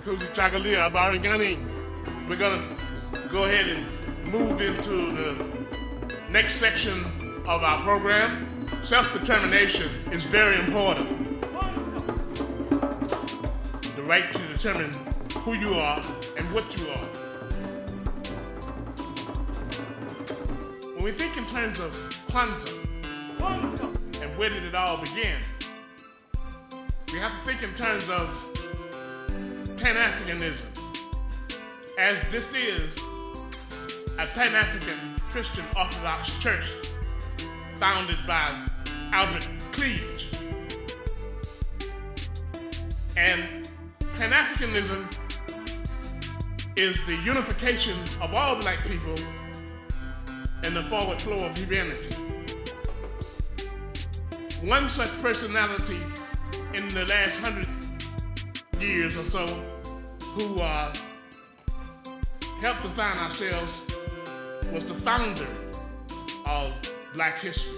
Chagalia Barigani. We're going to go ahead and move into the next section of our program. Self-determination is very important. The right to determine who you are and what you are. When we think in terms of Kwanzza and where did it all begin, we have to think in terms of Pan-Africanism, as this is a Pan-African Christian Orthodox Church founded by Albert Cleage. And Pan-Africanism is the unification of all black people in the forward flow of humanity. One such personality in the last 100 years or so who helped define ourselves was the founder of Black history,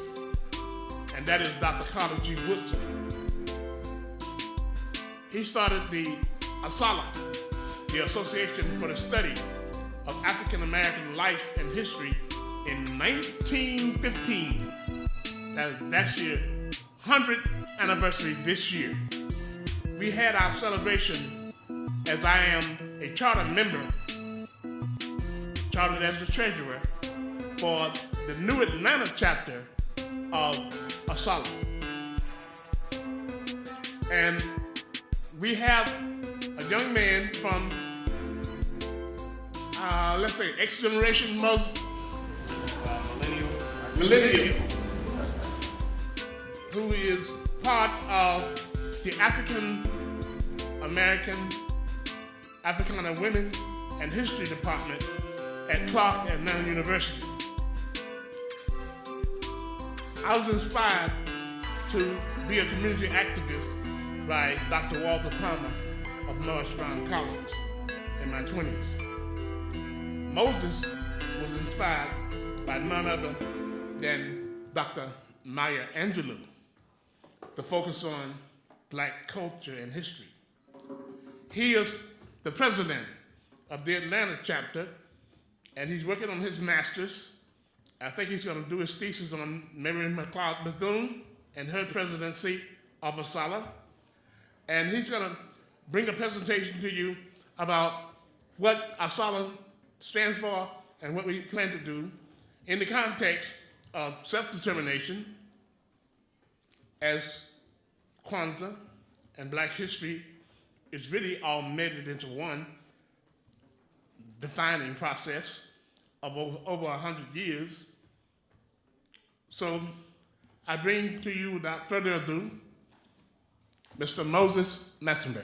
and that is Dr. Carter G. Woodson. He started the ASALA, the Association for the Study of African American Life and History, in 1915. That's your 100th anniversary this year. We had our celebration, as I am a charter member, chartered as the treasurer for the New Atlanta chapter of ASALA. And we have a young man from, let's say, X generation, millennial, who is part of the African American, Africana Women and History Department at Clark Atlanta University. I was inspired to be a community activist by Dr. Walter Palmer of Norris Brown College in my 20s. Moses was inspired by none other than Dr. Maya Angelou to focus on Black culture and history. He is the president of the Atlanta chapter, and he's working on his master's. I think he's going to do his thesis on Mary McLeod Bethune and her presidency of ASALA. And he's going to bring a presentation to you about what ASALA stands for and what we plan to do in the context of self-determination, as Kwanzza and Black history is really all melded into one defining process of over 100 years. So I bring to you, without further ado, Mr. Moses Massenbeck.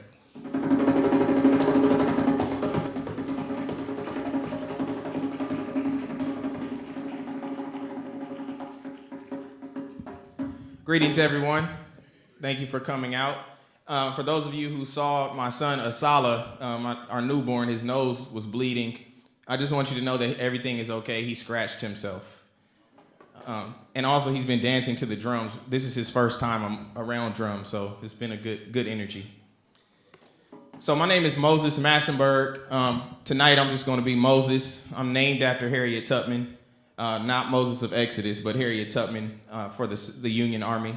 Greetings, everyone. Thank you for coming out. For those of you who saw my son, Asala, our newborn, his nose was bleeding. I just want you to know that everything is okay. He scratched himself. And also, he's been dancing to the drums. This is his first time around drums, so it's been a good energy. So my name is Moses Massenberg. Tonight, I'm just going to be Moses. I'm named after Harriet Tubman. Not Moses of Exodus, but Harriet Tubman for the Union Army.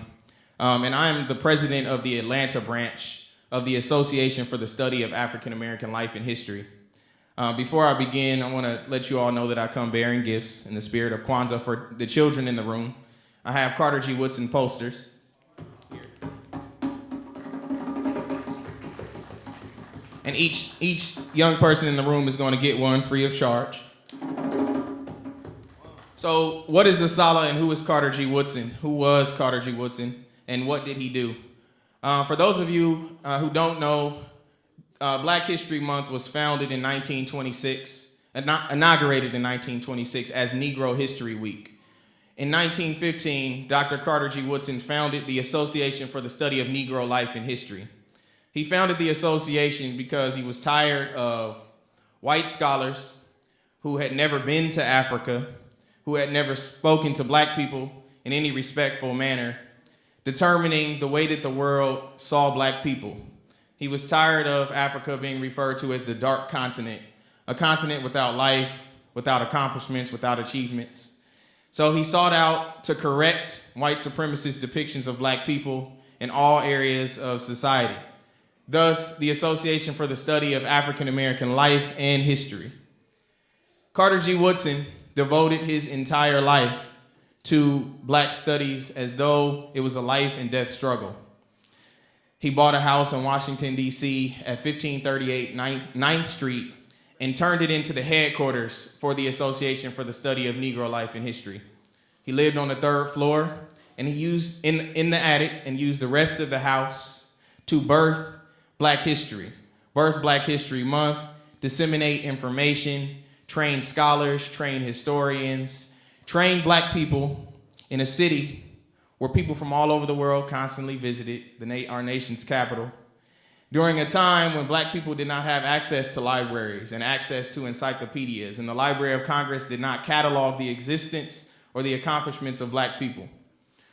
And I'm the president of the Atlanta branch of the Association for the Study of African American Life and History. Before I begin, I want to let you all know that I come bearing gifts in the spirit of Kwanzaa for the children in the room. I have Carter G. Woodson posters. Here. And each young person in the room is going to get one free of charge. So what is ASALA and who is Carter G. Woodson? Who was Carter G. Woodson and what did he do? For those of you who don't know, Black History Month was founded in 1926, inaugurated in 1926 as Negro History Week. In 1915, Dr. Carter G. Woodson founded the Association for the Study of Negro Life and History. He founded the association because he was tired of white scholars who had never been to Africa, who had never spoken to Black people in any respectful manner, determining the way that the world saw Black people. He was tired of Africa being referred to as the dark continent, a continent without life, without accomplishments, without achievements. So he sought out to correct white supremacist depictions of black people in all areas of society. Thus, the Association for the Study of African American Life and History. Carter G. Woodson devoted his entire life to black studies as though it was a life and death struggle. He bought a house in Washington, D.C. at 1538 9th Street and turned it into the headquarters for the Association for the Study of Negro Life and History. He lived on the 3rd floor, and he used in the attic and used the rest of the house to birth Black History Month, disseminate information, train scholars, train historians, train black people in a city where people from all over the world constantly visited our nation's capital. During a time when black people did not have access to libraries and access to encyclopedias, and the Library of Congress did not catalog the existence or the accomplishments of black people.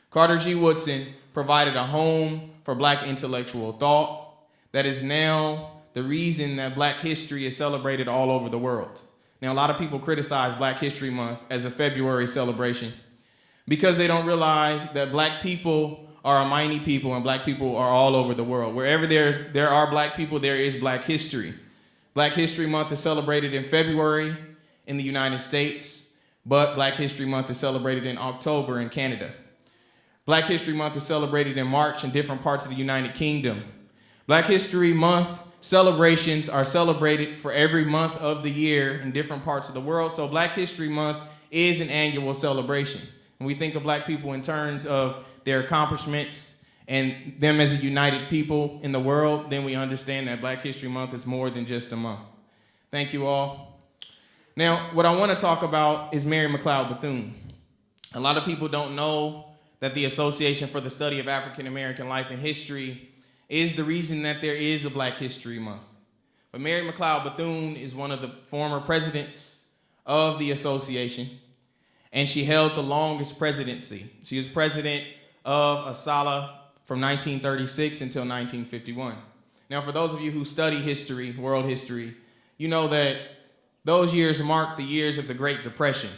Carter G. Woodson provided a home for black intellectual thought that is now the reason that Black history is celebrated all over the world. Now, a lot of people criticize Black History Month as a February celebration because they don't realize that black people are a mighty people and black people are all over the world. Wherever there are black people, there is Black history. Black History Month is celebrated in February in the United States, but Black History Month is celebrated in October in Canada. Black History Month is celebrated in March in different parts of the United Kingdom. Black History Month celebrations are celebrated for every month of the year in different parts of the world. So Black History Month is an annual celebration. When we think of black people in terms of their accomplishments and them as a united people in the world, then we understand that Black History Month is more than just a month. Thank you all. Now, what I want to talk about is Mary McLeod Bethune. A lot of people don't know that the Association for the Study of African American Life and History is the reason that there is a Black History Month. But Mary McLeod Bethune is one of the former presidents of the association, and she held the longest presidency. She was president of ASALH from 1936 until 1951. Now, for those of you who study history, world history, you know that those years marked the years of the Great Depression.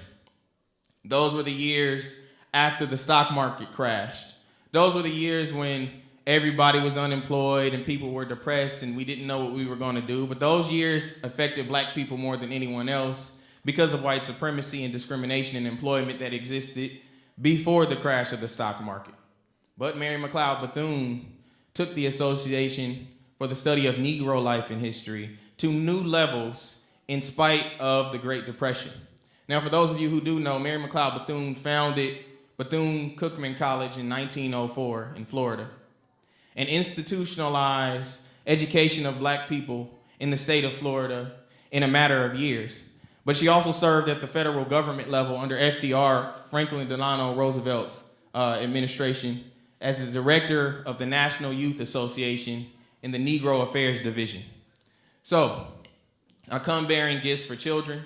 Those were the years after the stock market crashed. Those were the years when everybody was unemployed and people were depressed and we didn't know what we were going to do. But those years affected black people more than anyone else because of white supremacy and discrimination in employment that existed before the crash of the stock market. But Mary McLeod Bethune took the Association for the Study of Negro Life and History to new levels in spite of the Great Depression. Now, for those of you who do know, Mary McLeod Bethune founded Bethune-Cookman College in 1904 in Florida and institutionalized education of black people in the state of Florida in a matter of years. But she also served at the federal government level under FDR, Franklin Delano Roosevelt's administration, as the director of the National Youth Association in the Negro Affairs Division. So, I come bearing gifts for children,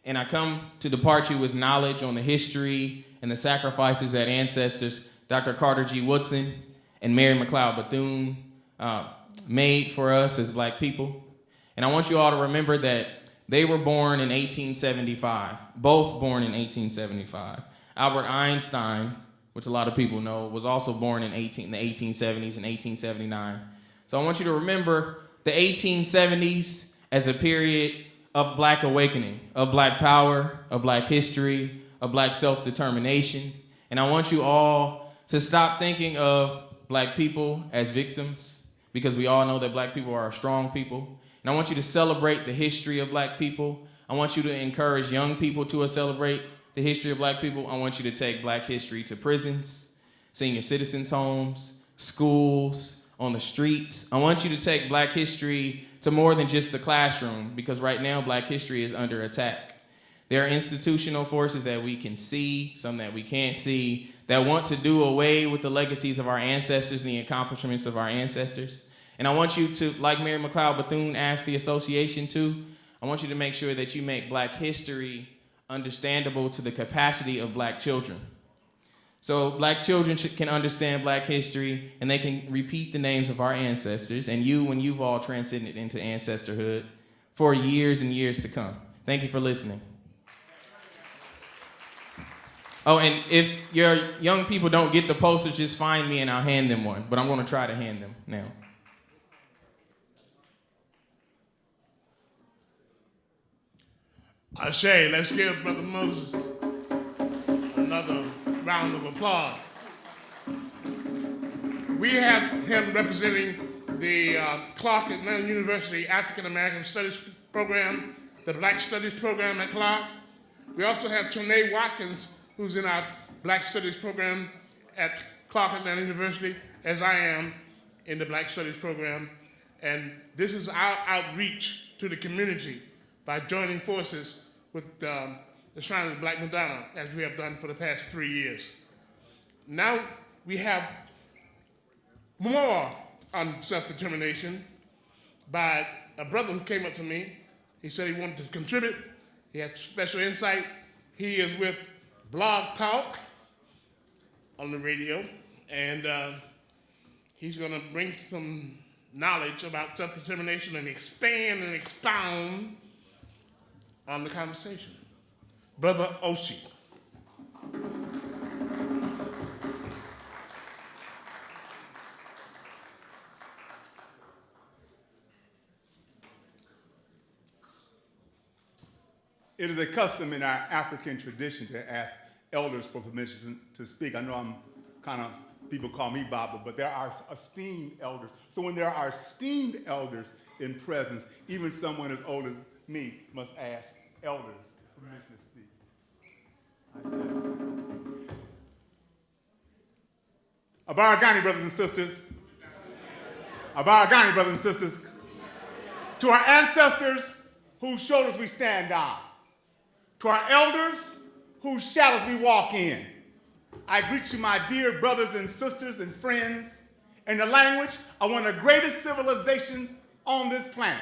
and I come to depart you with knowledge on the history and the sacrifices that ancestors, Dr. Carter G. Woodson and Mary McLeod Bethune, made for us as black people. And I want you all to remember that they were born in 1875, both born in 1875. Albert Einstein, which a lot of people know, was also born in the 1870s and 1879. So I want you to remember the 1870s as a period of black awakening, of black power, of black history, of black self-determination. And I want you all to stop thinking of black people as victims, because we all know that black people are a strong people. And I want you to celebrate the history of black people. I want you to encourage young people to celebrate the history of black people. I want you to take black history to prisons, senior citizens' homes, schools, on the streets. I want you to take black history to more than just the classroom, because right now black history is under attack. There are institutional forces that we can see, some that we can't see, that want to do away with the legacies of our ancestors and the accomplishments of our ancestors. And I want you to, like Mary McLeod Bethune asked the association to, I want you to make sure that you make black history understandable to the capacity of black children. So black children can understand black history, and they can repeat the names of our ancestors, and when you've all transcended into ancestorhood for years and years to come. Thank you for listening. Oh, and if your young people don't get the posters, just find me and I'll hand them one, but I'm gonna try to hand them now. Ashay, let's give Brother Moses another round of applause. We have him representing the Clark Atlanta University African American Studies program, the Black Studies program at Clark. We also have Tonae Watkins, who's in our Black Studies program at Clark Atlanta University, as I am in the Black Studies program. And this is our outreach to the community by joining forces with the Shrine of the Black Madonna, as we have done for the past 3 years. Now we have more on self-determination by a brother who came up to me. He said he wanted to contribute. He had special insight. He is with Blog Talk on the radio, and he's going to bring some knowledge about self-determination and expand and expound on the conversation. Brother Oshie. It is a custom in our African tradition to ask elders for permission to speak. I know I'm kind of, people call me Baba, but there are esteemed elders. So when there are esteemed elders in presence, even someone as old as me must ask elders permission to speak. Abaragani, brothers and sisters. Abaragani, brothers and sisters. To our ancestors whose shoulders we stand on. To our elders whose shadows we walk in. I greet you, my dear brothers and sisters and friends, in the language of one of the greatest civilizations on this planet.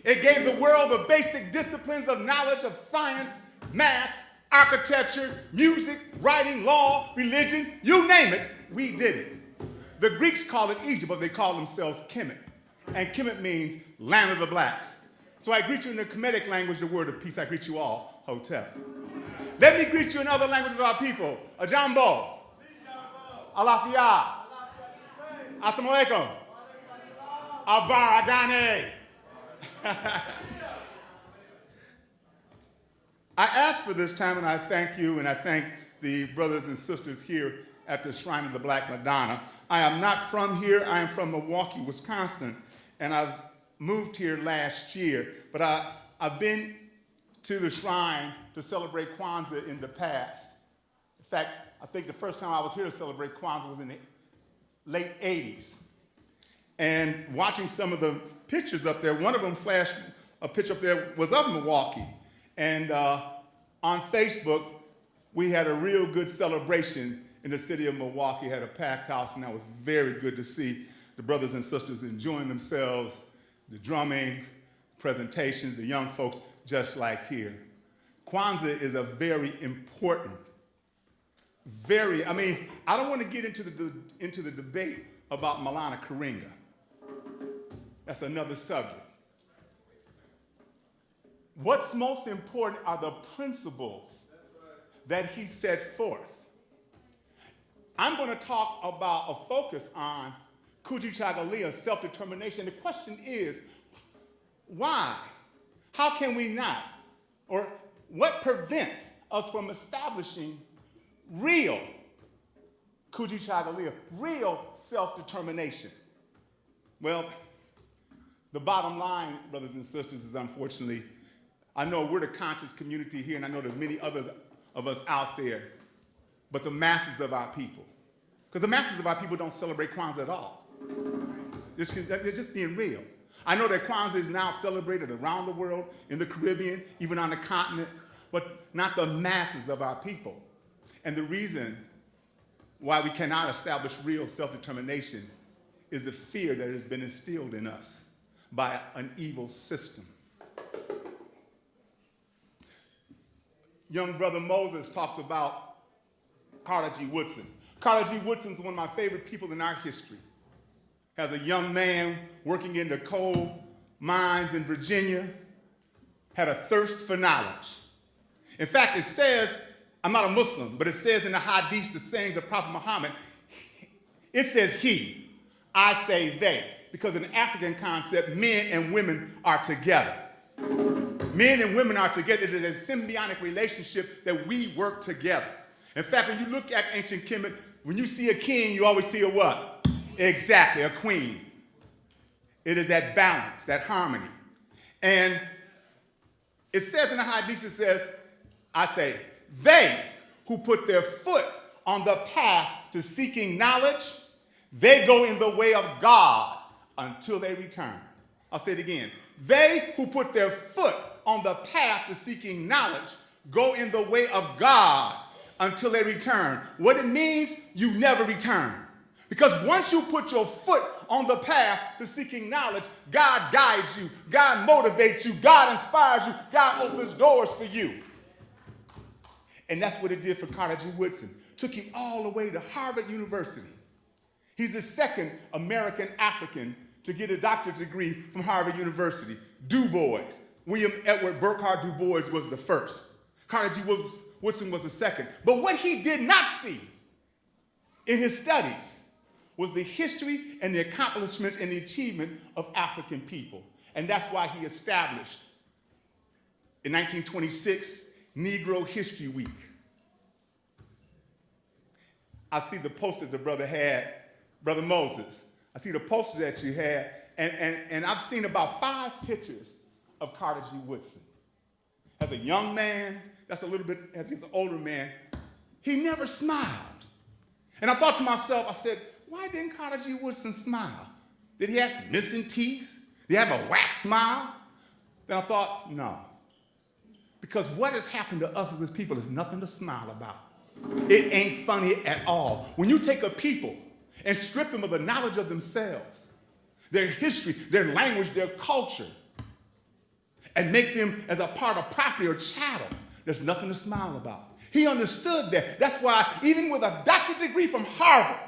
It gave the world the basic disciplines of knowledge of science, math, architecture, music, writing, law, religion, you name it, we did it. The Greeks call it Egypt, but they call themselves Kemet. And Kemet means land of the blacks. So I greet you in the Kemetic language, the word of peace. I greet you all, Hotep. Let me greet you in other languages of our people. Ajambo. Alafia. Assalamu alaikum. Abaragane. I asked for this time, and I thank you, and I thank the brothers and sisters here at the Shrine of the Black Madonna. I am not from here. I am from Milwaukee, Wisconsin, and I've moved here last year, but I've been to the shrine to celebrate Kwanzza in the past. In fact, I think the first time I was here to celebrate Kwanzza was in the late 80s. And watching some of the pictures up there, one of them flashed a picture up there was of Milwaukee. And on Facebook, we had a real good celebration in the city of Milwaukee, had a packed house, and that was very good to see the brothers and sisters enjoying themselves, the drumming, presentations, the young folks, just like here. Kwanzza is a very important, I don't want to get into the debate about Maulana Karenga. That's another subject. What's most important are the principles that he set forth. I'm going to talk about a focus on Kujichagulia, self-determination. The question is, why? How can we not? Or what prevents us from establishing real Kujichagulia, real self-determination? Well, the bottom line, brothers and sisters, is unfortunately, I know we're the conscious community here, and I know there's many others of us out there, but the masses of our people, because the masses of our people don't celebrate Kwanzza at all. They're just being real. I know that Kwanzza is now celebrated around the world, in the Caribbean, even on the continent, but not the masses of our people. And the reason why we cannot establish real self-determination is the fear that has been instilled in us by an evil system. Young brother Moses talked about Carter G. Woodson. Carter G. Woodson is one of my favorite people in our history. As a young man working in the coal mines in Virginia, had a thirst for knowledge. In fact, it says, I'm not a Muslim, but it says in the Hadith, the sayings of Prophet Muhammad, it says he, I say they, because in the African concept, men and women are together. Men and women are together. It is a symbiotic relationship that we work together. In fact, when you look at ancient Kemet, when you see a king, you always see a what? Exactly, a queen. It is that balance, that harmony. And it says in the Hadith, it says, I say, they who put their foot on the path to seeking knowledge, they go in the way of God until they return. I'll say it again. They who put their foot on the path to seeking knowledge go in the way of God until they return. What it means, you never return. Because once you put your foot on the path to seeking knowledge, God guides you, God motivates you, God inspires you, God opens doors for you. And that's what it did for Carter G. Woodson. Took him all the way to Harvard University. He's the second American African to get a doctorate degree from Harvard University. Du Bois, William Edward Burghardt Du Bois was the first. Carter G. Woodson was the second. But what he did not see in his studies was the history and the accomplishments and the achievement of African people. And that's why he established, in 1926, Negro History Week. I see the poster the brother had, Brother Moses. I see the poster that you had, and I've seen about 5 pictures of Carter G. Woodson. As a young man, that's a little bit, as he's an older man, he never smiled. And I thought to myself, I said, why didn't Carter G. Woodson smile? Did he have missing teeth? Did he have a wax smile? Then I thought, no. Because what has happened to us as his people is nothing to smile about. It ain't funny at all. When you take a people and strip them of the knowledge of themselves, their history, their language, their culture, and make them as a part of property or chattel, there's nothing to smile about. He understood that. That's why even with a doctorate degree from Harvard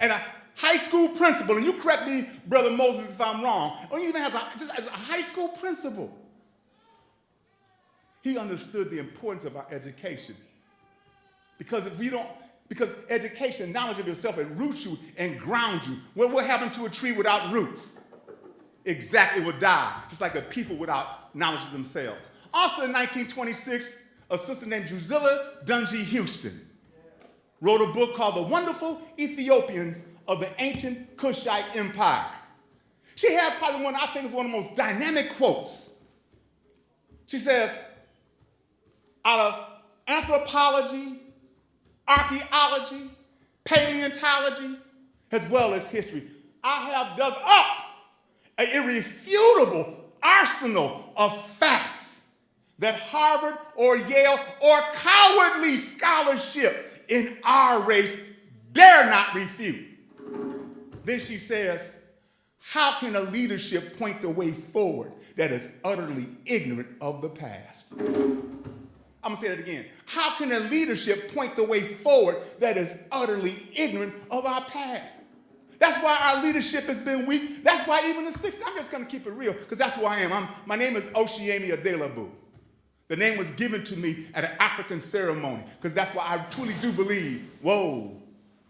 and a high school principal, and you correct me, Brother Moses, if I'm wrong, or even just as a high school principal, he understood the importance of our education. Because because education, knowledge of yourself, it roots you and grounds you. Well, what happened to a tree without roots? Exactly, it would die, just like a people without knowledge of themselves. Also in 1926, a sister named Drusilla Dunjee Houston wrote a book called The Wonderful Ethiopians of the Ancient Kushite Empire. She has probably one, I think, is one of the most dynamic quotes. She says, out of anthropology, archaeology, paleontology, as well as history, I have dug up an irrefutable arsenal of facts that Harvard or Yale or cowardly scholarship in our race dare not refute. Then she says, how can a leadership point the way forward that is utterly ignorant of the past? I'm going to say that again. How can a leadership point the way forward that is utterly ignorant of our past? That's why our leadership has been weak. That's why even the 60s, I'm just going to keep it real, because that's who I am. My name is Oshiemi Adelabu. The name was given to me at an African ceremony, because that's why I truly do believe, whoa,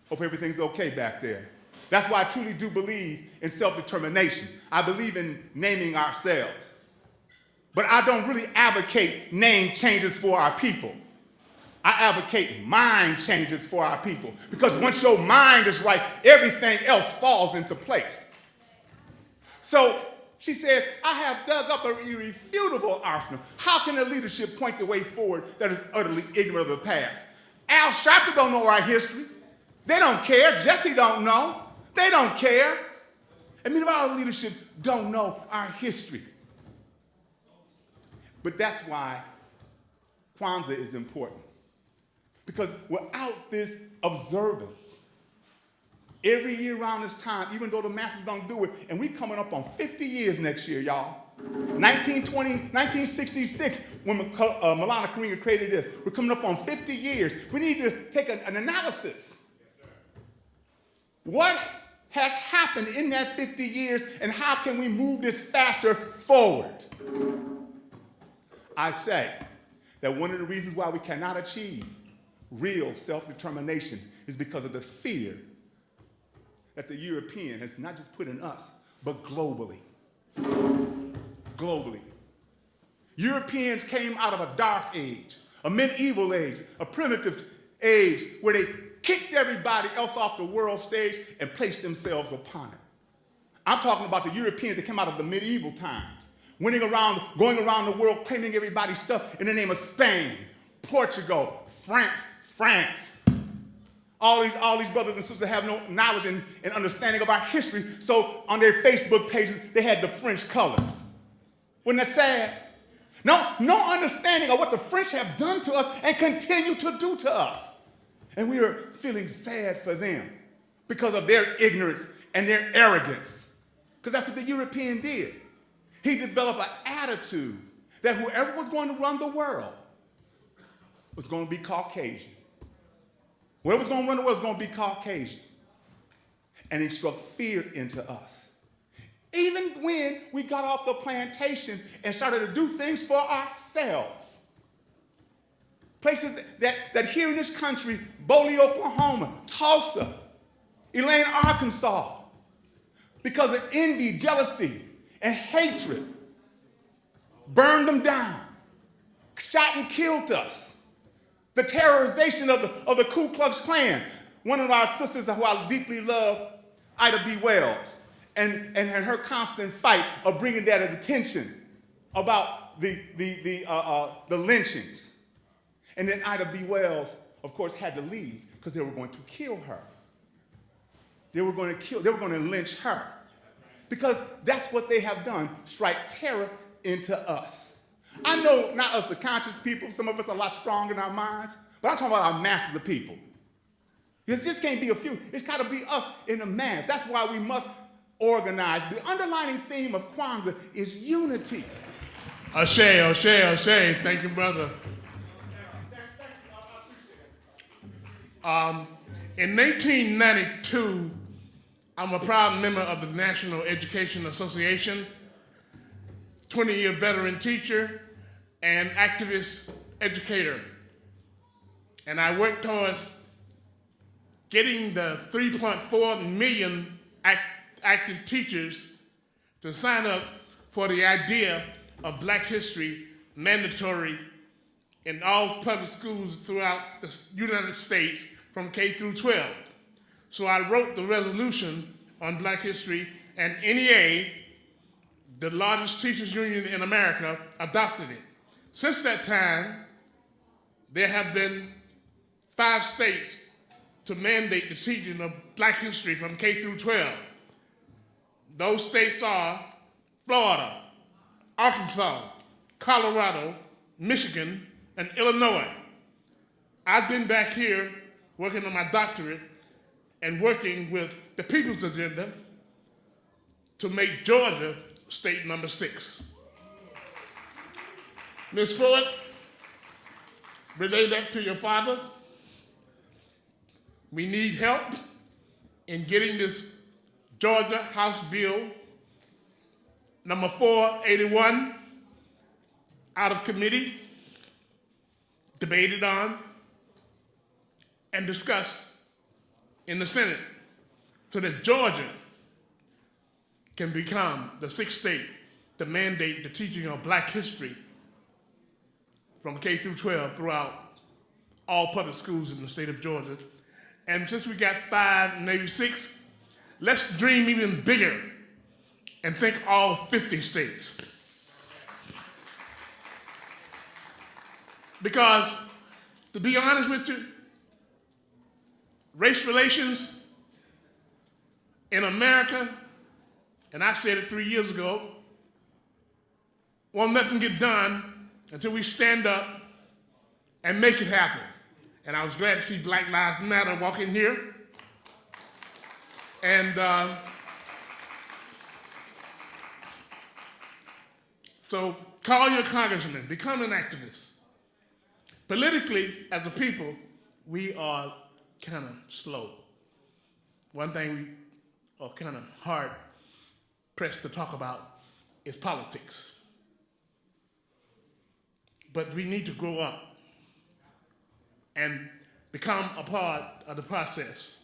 hope everything's okay back there. That's why I truly do believe in self-determination. I believe in naming ourselves. But I don't really advocate name changes for our people. I advocate mind changes for our people. Because once your mind is right, everything else falls into place. So she says, I have dug up an irrefutable arsenal. How can a leadership point the way forward that is utterly ignorant of the past? Al Sharpton don't know our history. They don't care. Jesse don't know. They don't care. And many of our leadership don't know our history. But that's why Kwanzza is important. Because without this observance, every year around this time, even though the masses don't do it, and we're coming up on 50 years next year, y'all. 1966, when Milana Karinga created this, we're coming up on 50 years. We need to take an analysis. What has happened in that 50 years, and how can we move this faster forward? I say that one of the reasons why we cannot achieve real self-determination is because of the fear that the European has not just put in us, but globally. Globally. Europeans came out of a dark age, a medieval age, a primitive age where they kicked everybody else off the world stage and placed themselves upon it. I'm talking about the Europeans that came out of the medieval times, going around the world claiming everybody's stuff in the name of Spain, Portugal, France. All these brothers and sisters have no knowledge and understanding of our history, so on their Facebook pages, they had the French colors. Wasn't that sad? No understanding of what the French have done to us and continue to do to us. And we are feeling sad for them because of their ignorance and their arrogance. Because that's what the European did. He developed an attitude that whoever was going to run the world was going to be Caucasian. Whoever was going to run the world was going to be Caucasian. And he struck fear into us. Even when we got off the plantation and started to do things for ourselves. Places that here in this country, Boley, Oklahoma, Tulsa, Elaine, Arkansas, because of envy, jealousy, and hatred, burned them down, shot and killed us. The terrorization of the Ku Klux Klan. One of our sisters who I deeply love, Ida B. Wells, and her constant fight of bringing that attention about the lynchings. And then Ida B. Wells, of course, had to leave because they were going to kill her. They were going to lynch her. Because that's what they have done, strike terror into us. I know not us, the conscious people, some of us are a lot stronger in our minds, but I'm talking about our masses of people. It just can't be a few. It's got to be us in the mass. That's why we must organize. The underlying theme of Kwanzza is unity. Ashe, Ashe, Ashe. Thank you, brother. In 1992, I'm a proud member of the National Education Association, 20-year veteran teacher, and activist educator. And I worked towards getting the 3.4 million active teachers to sign up for the idea of Black history mandatory in all public schools throughout the United States from K through 12. So I wrote the resolution on Black history, and NEA, the largest teachers union in America, adopted it. Since that time, there have been 5 states to mandate the teaching of Black history from K through 12. Those states are Florida, Arkansas, Colorado, Michigan, and Illinois. I've been back here working on my doctorate and working with the People's Agenda to make Georgia state number 6. Ms. Floyd, relay that to your father. We need help in getting this Georgia House Bill number 481 out of committee, debated on, and discussed in the Senate so that Georgia can become the 6th state to mandate the teaching of Black history from K through 12 throughout all public schools in the state of Georgia. And since we got 5, maybe 6, let's dream even bigger and think all 50 states. Because, to be honest with you, race relations in America, and I said it 3 years ago, won't nothing get done until we stand up and make it happen. And I was glad to see Black Lives Matter walk in here. And So call your congressman, become an activist. Politically, as a people, we are kind of slow. One thing we are kind of hard pressed to talk about is politics. But we need to grow up and become a part of the process.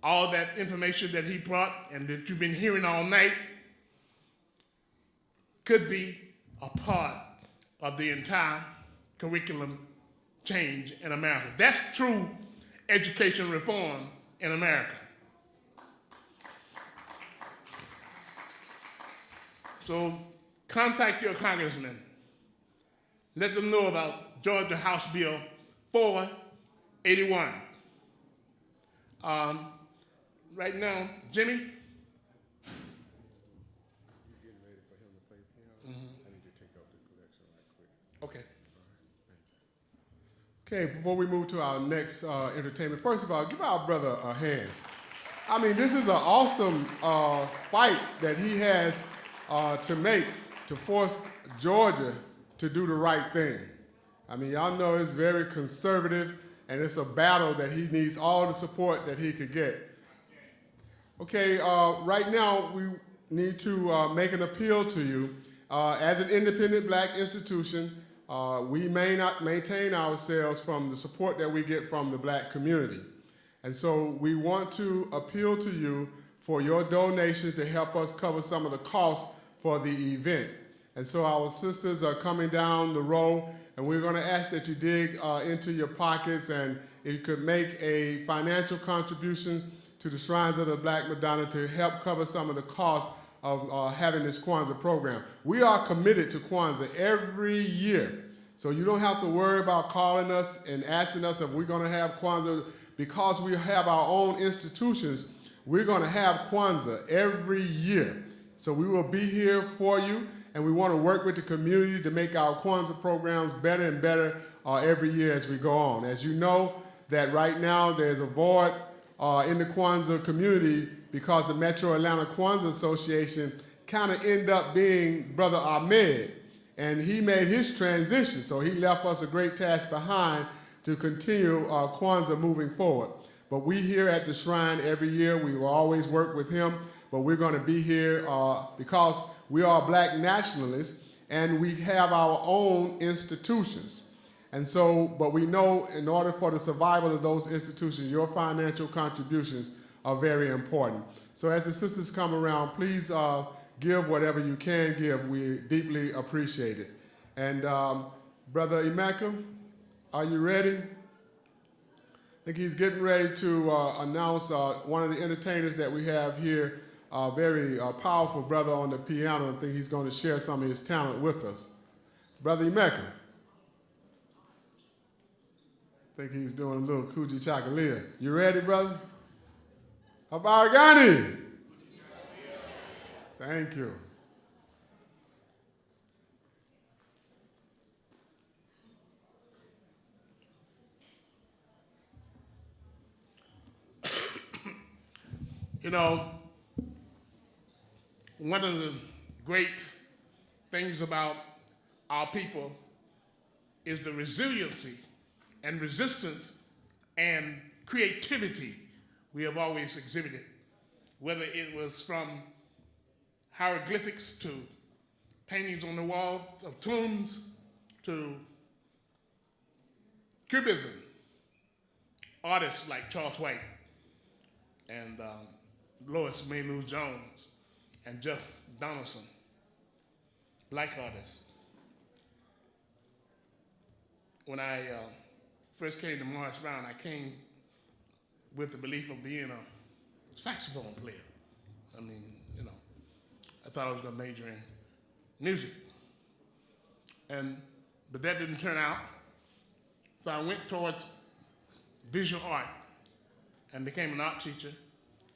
All that information that he brought and that you've been hearing all night could be a part of the entire curriculum change in America. That's true education reform in America. So contact your congressman. Let them know about Georgia House Bill 481. Right now, Jimmy? You're getting ready for him to play piano? I need to take up the collection right quick. Okay. Okay, before we move to our next entertainment, first of all, give our brother a hand. I mean, this is an awesome fight that he has to make to force Georgia to do the right thing. I mean, y'all know it's very conservative, and it's a battle that he needs all the support that he could get. Okay, right now we need to make an appeal to you. As an independent black institution, we may not maintain ourselves from the support that we get from the black community. And so we want to appeal to you for your donation to help us cover some of the costs for the event. And so our sisters are coming down the row, and we're going to ask that you dig into your pockets, and if you could make a financial contribution to the Shrines of the Black Madonna to help cover some of the costs of having this Kwanzza program. We are committed to Kwanzza every year, so you don't have to worry about calling us and asking us if we're going to have Kwanzza. Because we have our own institutions, we're going to have Kwanzza every year. So we will be here for you, and we want to work with the community to make our Kwanzza programs better and better every year as we go on. As you know, that right now there's a void in the Kwanzza community because the Metro Atlanta Kwanzza Association kind of ended up being Brother Ahmed, and he made his transition, so he left us a great task behind to continue Kwanzza moving forward. But we here at the Shrine every year, we will always work with him, but we're going to be here because we are black nationalists and we have our own institutions. And so, but we know in order for the survival of those institutions, your financial contributions are very important. So as the sisters come around, please give whatever you can give. We deeply appreciate it. And Brother Emeka, are you ready? I think he's getting ready to announce one of the entertainers that we have here, a very powerful brother on the piano. I think he's going to share some of his talent with us. Brother Emeka. I think he's doing a little Kuji Chakalia. You ready, brother? Habarigani. Thank you. You know, one of the great things about our people is the resiliency and resistance and creativity we have always exhibited, whether it was from hieroglyphics to paintings on the walls of tombs to cubism, artists like Charles White and Lois May Lou Jones and Jeff Donaldson, black artists. When I first came to Morris Brown, I came with the belief of being a saxophone player. I mean, you know, I thought I was gonna major in music. But that didn't turn out. So I went towards visual art and became an art teacher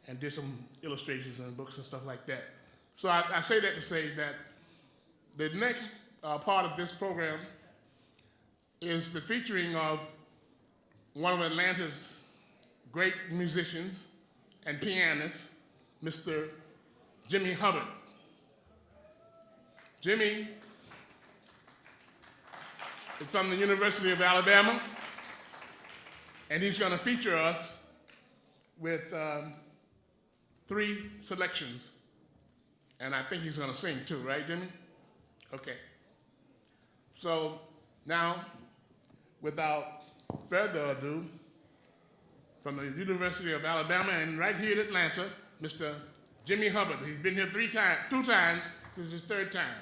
and did some illustrations and books and stuff like that. So I say that to say that the next part of this program is the featuring of one of Atlanta's great musicians and pianists, Mr. Jimmy Hubbard. Jimmy is from the University of Alabama, and he's going to feature us with 3 selections. And I think he's going to sing too, right, Jimmy? Okay. So now, without further ado, from the University of Alabama and right here in Atlanta, Mr. Jimmy Hubbard. He's been here 2 times. This is his 3rd time.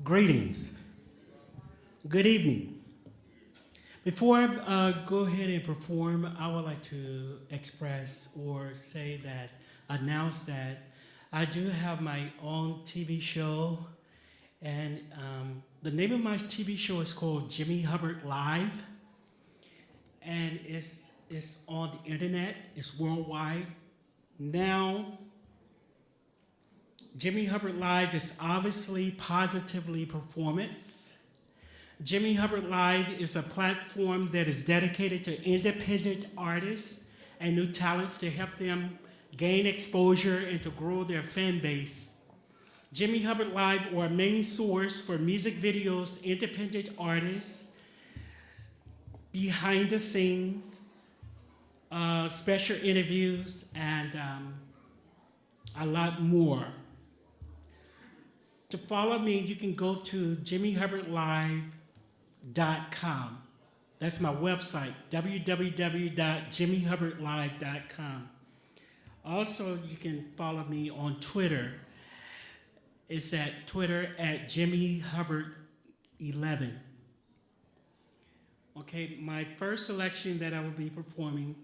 Greetings. Good evening. Before I go ahead and perform, I would like to express or say that, announce that I do have my own TV show, and the name of my TV show is called Jimmy Hubbard Live, and it's on the internet, it's worldwide. Now, Jimmy Hubbard Live is obviously positively performance. Jimmy Hubbard Live is a platform that is dedicated to independent artists and new talents to help them gain exposure and to grow their fan base. Jimmy Hubbard Live are a main source for music videos, independent artists, behind the scenes, special interviews, and a lot more. To follow me, you can go to jimmyhubbardlive.com. That's my website, www.jimmyhubbardlive.com. Also, you can follow me on Twitter. It's at Twitter at jimmyhubbard11. Okay, my first selection that I will be performing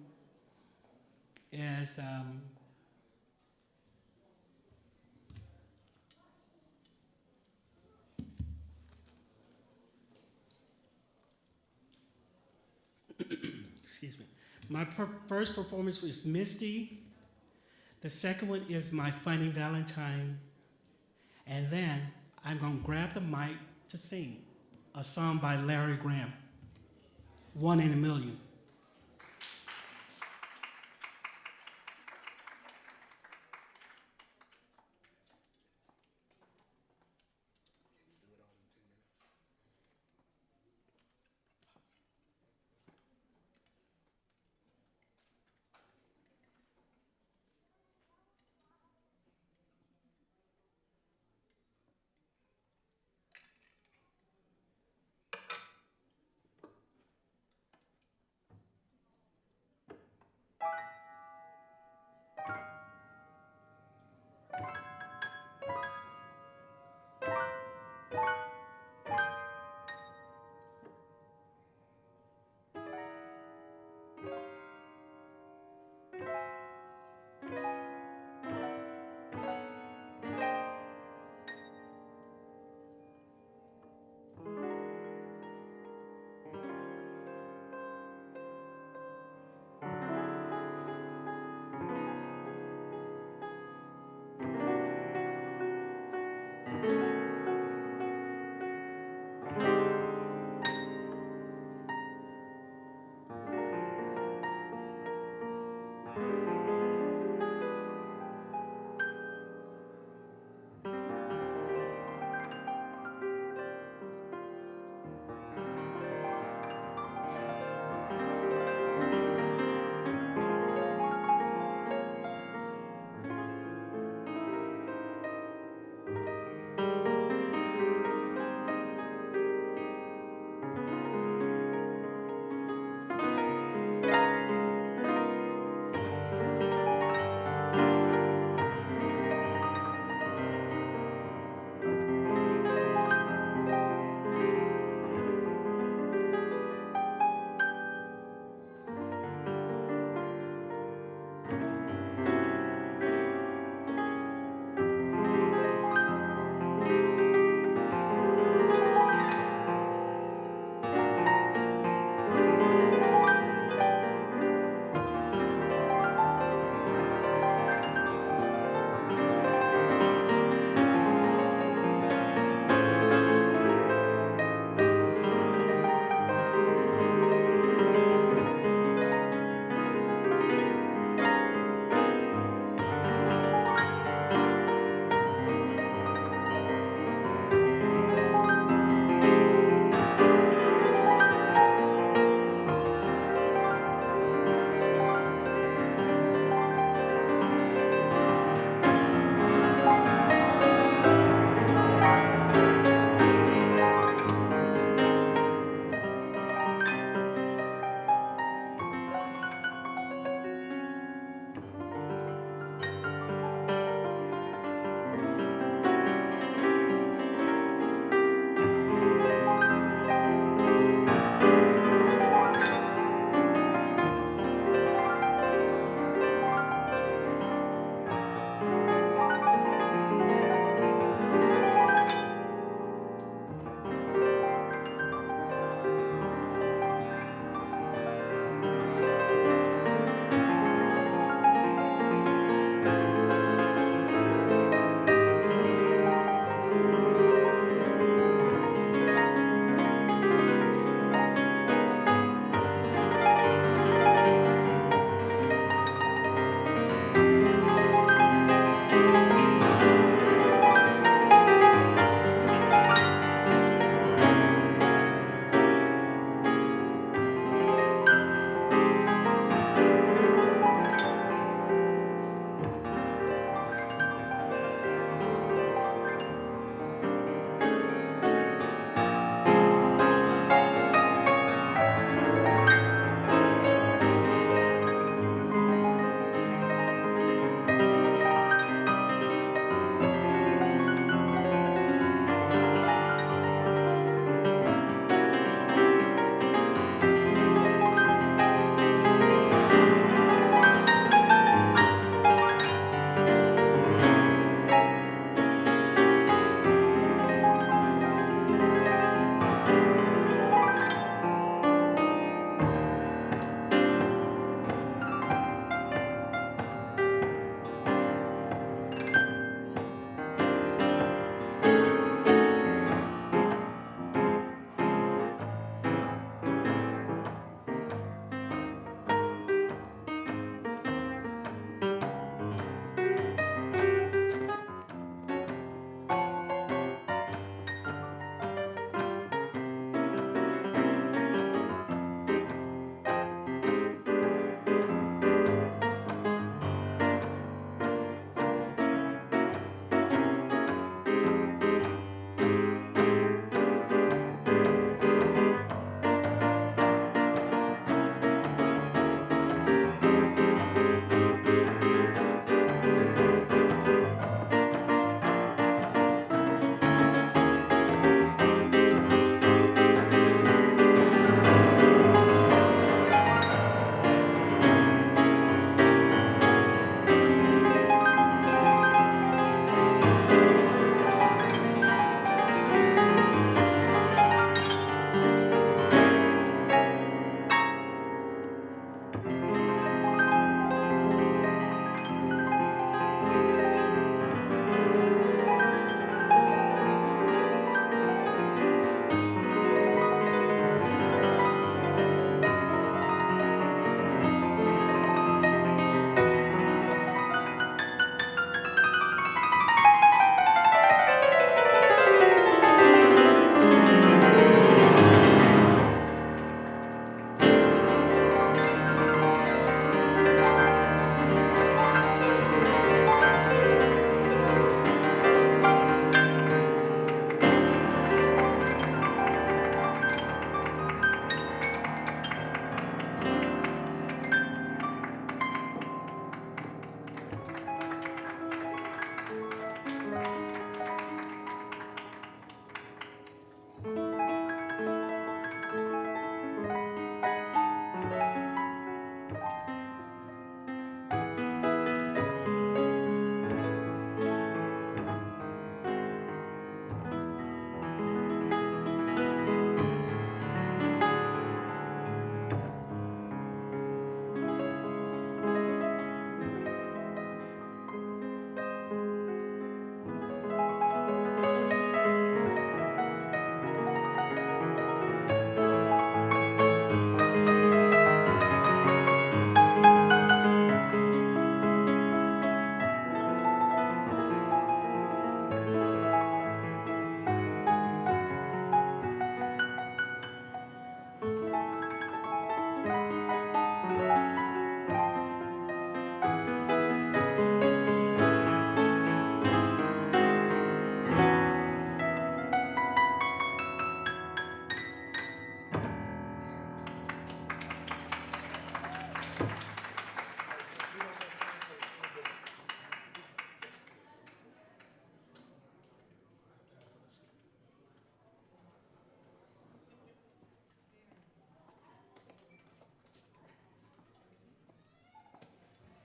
is excuse me. My first performance was Misty. The second one is My Funny Valentine. And then I'm gonna grab the mic to sing a song by Larry Graham, One in a Million.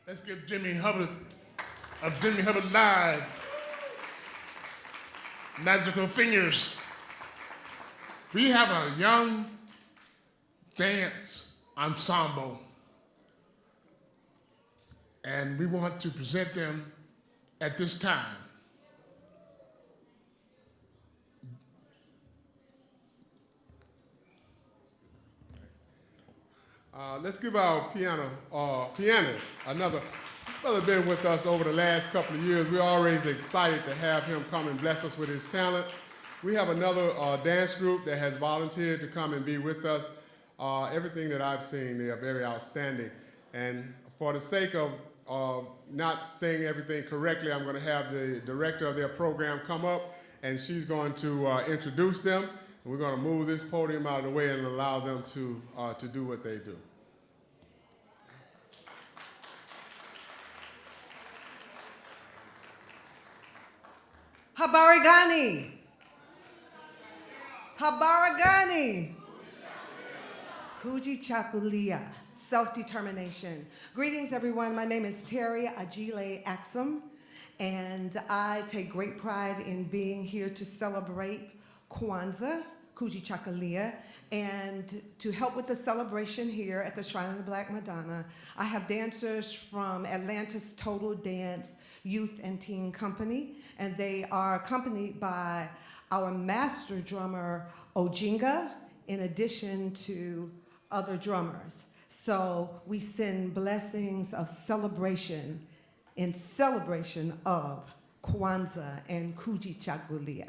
Let's give Jimmy Hubbard of Jimmy Hubbard Live Magical Fingers. We have a young dance ensemble, and we want to present them at this time. Let's give our pianist another brother been with us over the last couple of years. We're always excited to have him come and bless us with his talent. We have another dance group that has volunteered to come and be with us. Everything that I've seen, they are very outstanding. And for the sake of not saying everything correctly, I'm going to have the director of their program come up, and she's going to introduce them. And we're going to move this podium out of the way and allow them to do what they do. Habari gani? Habari gani? Kujichagulia, self-determination. Greetings, everyone. My name is Terry Ajile Axum, and I take great pride in being here to celebrate Kwanzza, Kujichagulia, and to help with the celebration here at the Shrine of the Black Madonna. I have dancers from Atlanta's Total Dance Youth and Teen Company, and they are accompanied by our master drummer, Ojinga, in addition to other drummers. So we send blessings of celebration in celebration of Kwanzza and Kujichagulia.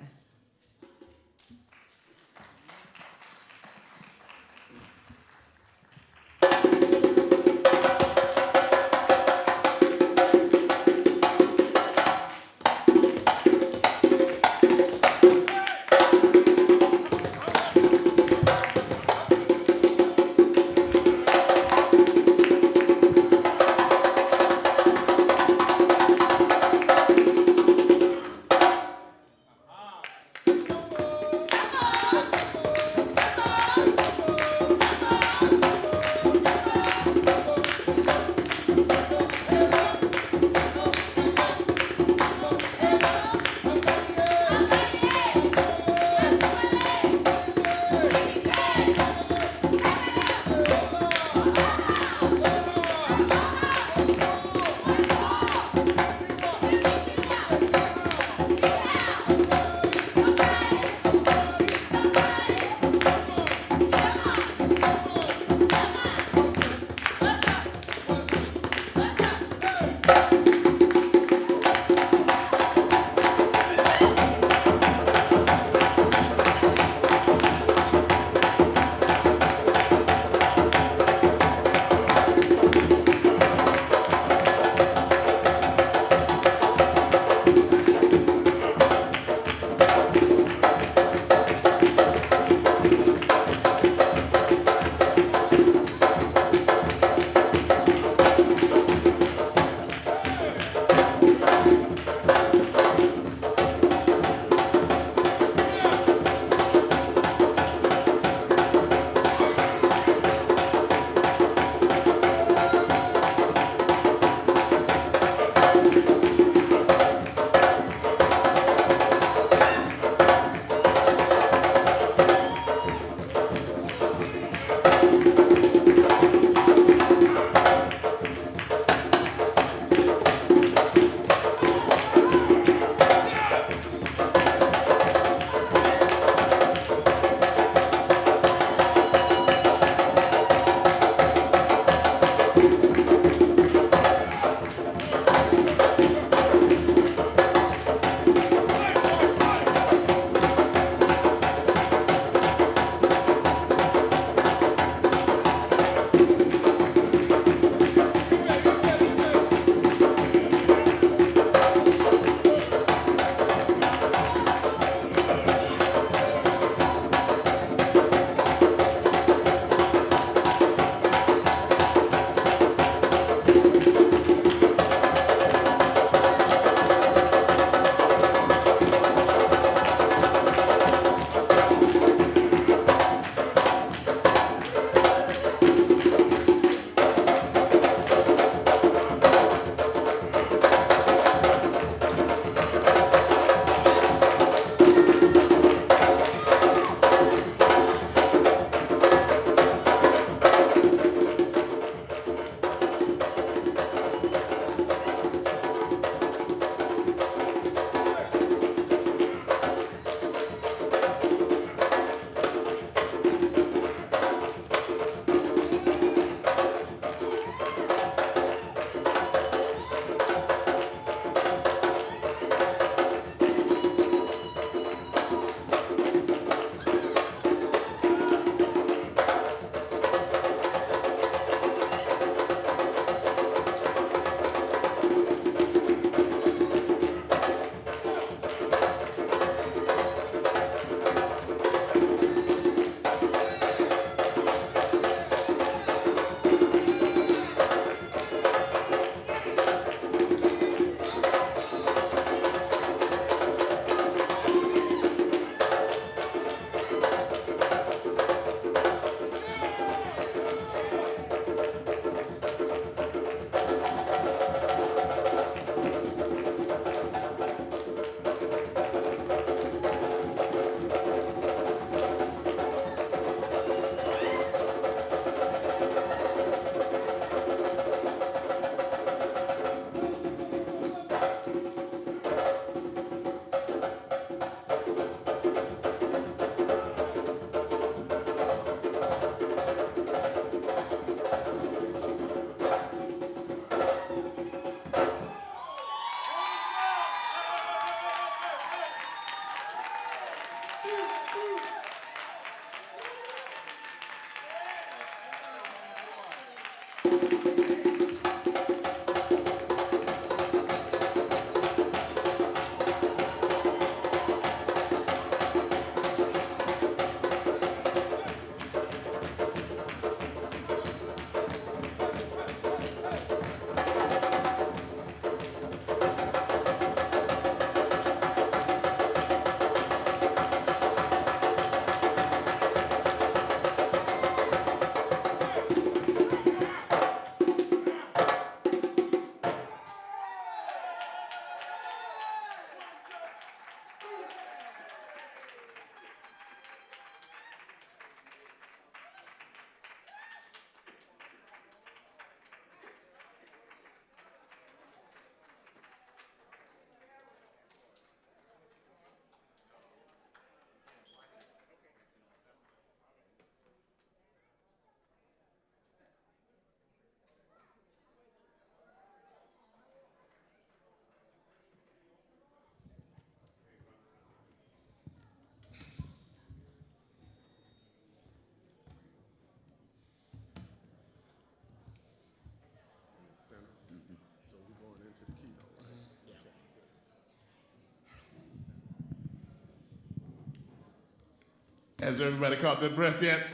Has everybody caught their breath yet?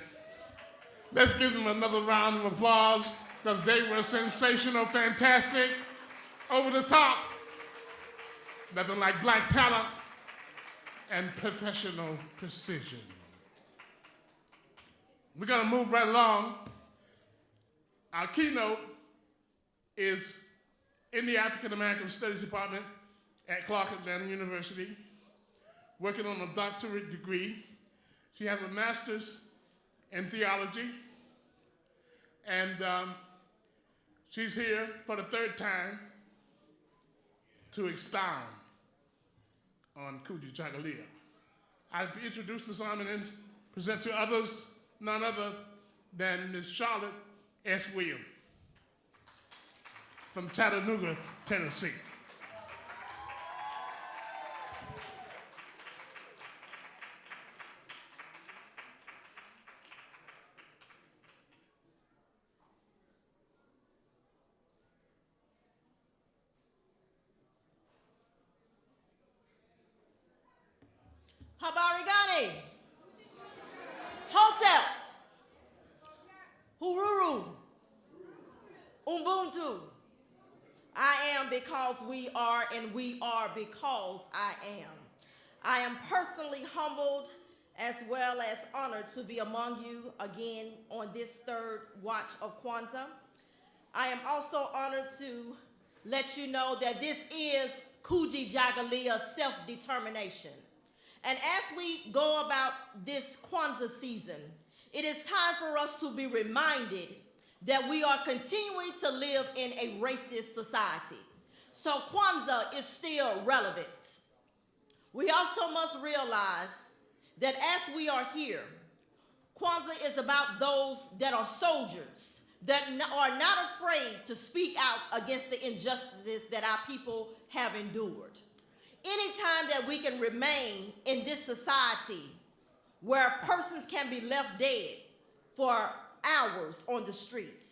Let's give them another round of applause because they were sensational, fantastic, over the top. Nothing like black talent and professional precision. We're going to move right along. Our keynote is in the African American Studies Department at Clark Atlanta University, working on a doctorate degree. She has a master's in theology, and she's here for the third time to expound on Kwanzza. I've introduced this on and then present to others, none other than Ms. Charlotte S. Williams from Chattanooga, Tennessee. Habarigani, Hotel, Hururu, Ubuntu. I am because we are, and we are because I am. I am personally humbled as well as honored to be among you again on this third watch of Kwanzza. I am also honored to let you know that this is Kwanzza self-determination. And as we go about this Kwanzza season, it is time for us to be reminded that we are continuing to live in a racist society. So Kwanzza is still relevant. We also must realize that as we are here, Kwanzza is about those that are soldiers, that are not afraid to speak out against the injustices that our people have endured. Anytime that we can remain in this society where persons can be left dead for hours on the street,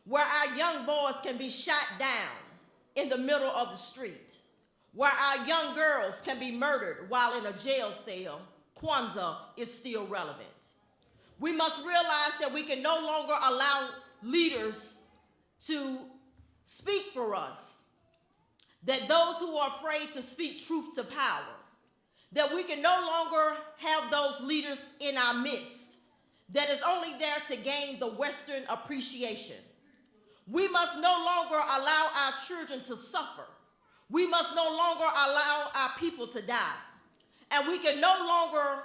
where our young boys can be shot down in the middle of the street, where our young girls can be murdered while in a jail cell, Kwanzza is still relevant. We must realize that we can no longer allow leaders to speak for us, that those who are afraid to speak truth to power, that we can no longer have those leaders in our midst that is only there to gain the Western appreciation. We must no longer allow our children to suffer. We must no longer allow our people to die. And we can no longer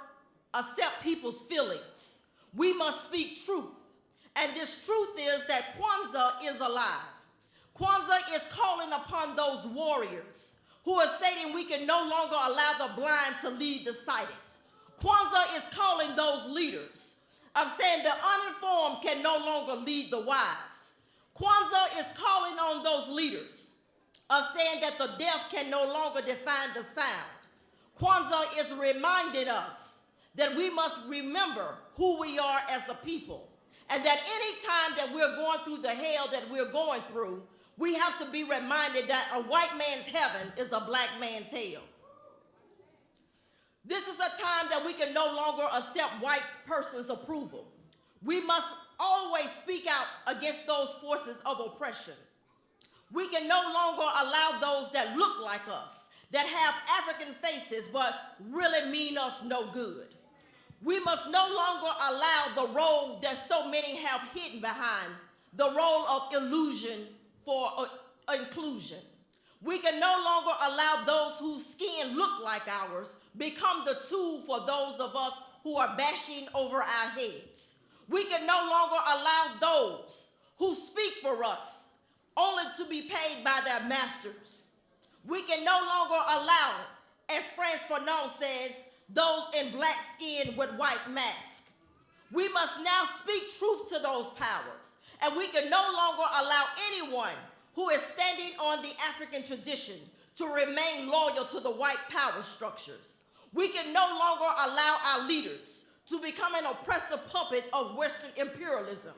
accept people's feelings. We must speak truth. And this truth is that Kwanzza is alive. Kwanzza is calling upon those warriors who are stating we can no longer allow the blind to lead the sighted. Kwanzza is calling those leaders of saying the uninformed can no longer lead the wise. Kwanzza is calling on those leaders of saying that the deaf can no longer define the sound. Kwanzza is reminding us that we must remember who we are as a people, and that any time that we're going through the hell that we're going through, we have to be reminded that a white man's heaven is a black man's hell. This is a time that we can no longer accept white person's approval. We must always speak out against those forces of oppression. We can no longer allow those that look like us, that have African faces but really mean us no good. We must no longer allow the role that so many have hidden behind, the role of illusion for inclusion. We can no longer allow those whose skin look like ours become the tool for those of us who are bashing over our heads. We can no longer allow those who speak for us only to be paid by their masters. We can no longer allow, as Frantz Fanon says, those in black skin with white masks. We must now speak truth to those powers, and we can no longer allow anyone who is standing on the African tradition to remain loyal to the white power structures. We can no longer allow our leaders to become an oppressive puppet of Western imperialism.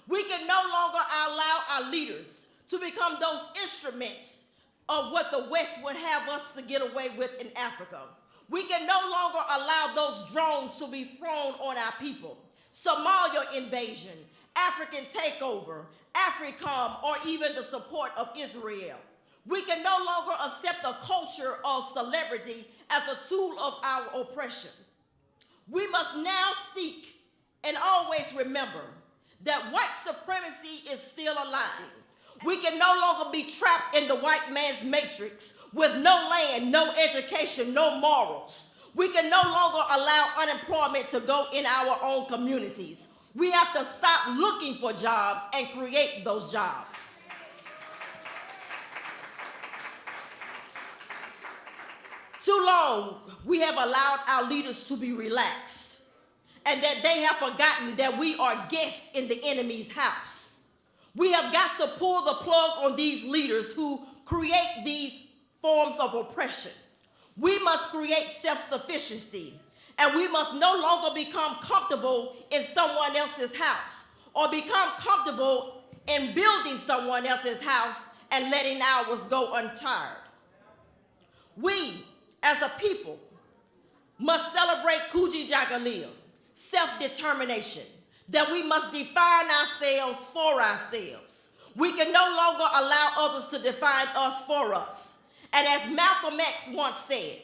We can no longer allow our leaders to become those instruments of what the West would have us to get away with in Africa. We can no longer allow those drones to be thrown on our people. Somalia invasion, African takeover, AFRICOM, or even the support of Israel. We can no longer accept the culture of celebrity as a tool of our oppression. We must now seek and always remember that white supremacy is still alive. We can no longer be trapped in the white man's matrix with no land, no education, no morals. We can no longer allow unemployment to go in our own communities. We have to stop looking for jobs and create those jobs. Too long, we have allowed our leaders to be relaxed, and that they have forgotten that we are guests in the enemy's house. We have got to pull the plug on these leaders who create these forms of oppression. We must create self-sufficiency, and we must no longer become comfortable in someone else's house or become comfortable in building someone else's house and letting ours go untired. We, as a people, must celebrate Kwanzza, self-determination, that we must define ourselves for ourselves. We can no longer allow others to define us for us. And as Malcolm X once said,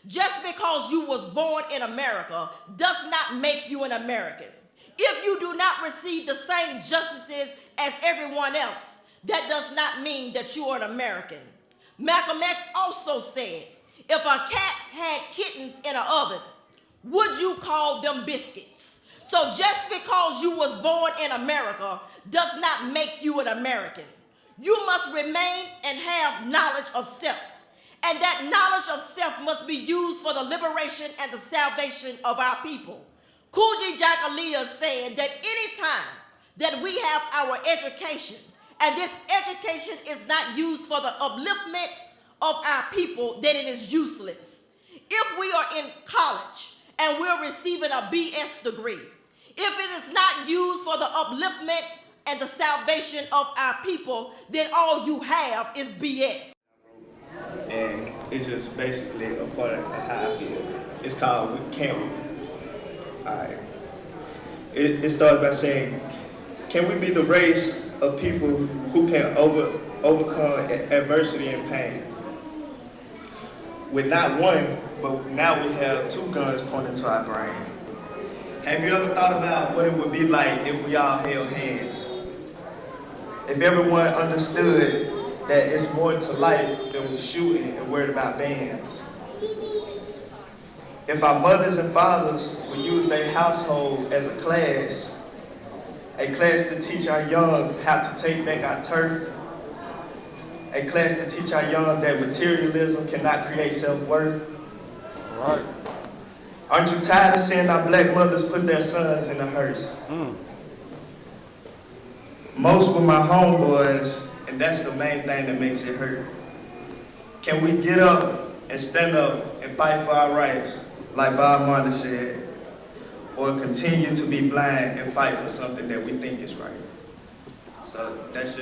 just because you was born in America does not make you an American. If you do not receive the same justices as everyone else, that does not mean that you are an American. Malcolm X also said, if a cat had kittens in an oven, would you call them biscuits? So just because you was born in America does not make you an American. You must remain and have knowledge of self. And that knowledge of self must be used for the liberation and the salvation of our people. Kwanzza said that any time that we have our education, and this education is not used for the upliftment of our people, then it is useless. If we are in college and we're receiving a BS degree, if it is not used for the upliftment and the salvation of our people, then all you have is BS. And it's just basically a part of how I feel. It's called Can We? Alright. It starts by saying, can we be the race of people who can overcome adversity and pain? With not one, but now we have two guns pointed to our brain. Have you ever thought about what it would be like if we all held hands? If everyone understood that it's more to life than shooting and worried about bands. If our mothers and fathers would use their household as a class to teach our young how to take back our turf, a class to teach our young that materialism cannot create self-worth. Right. Aren't you tired of seeing our black mothers put their sons in a hearse? Most were my homeboys, and that's the main thing that makes it hurt. Can we get up and stand up and fight for our rights, like Bob Marley said, or continue to be blind and fight for something that we think is right? So that's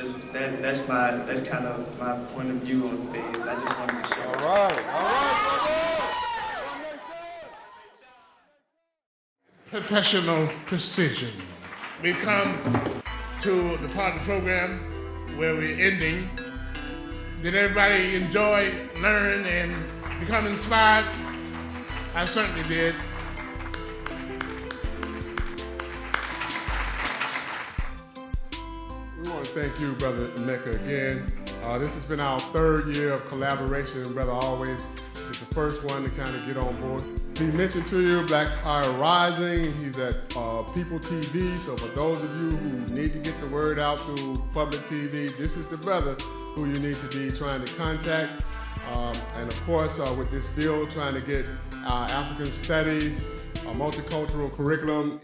kind of my point of view on things. I just wanted to share. All right. Professional precision. We come to the part of the program where we're ending. Did everybody enjoy, learn, and become inspired? I certainly did. We want to thank you, Brother Emeka, again. This has been our third year of collaboration, and Brother always is the first one to kind of get on board. He mentioned to you Black Higher Rising. He's at People TV, so for those of you who need to get the word out through public TV, this is the brother who you need to be trying to contact. And of course, with this bill, trying to get African studies, a multicultural curriculum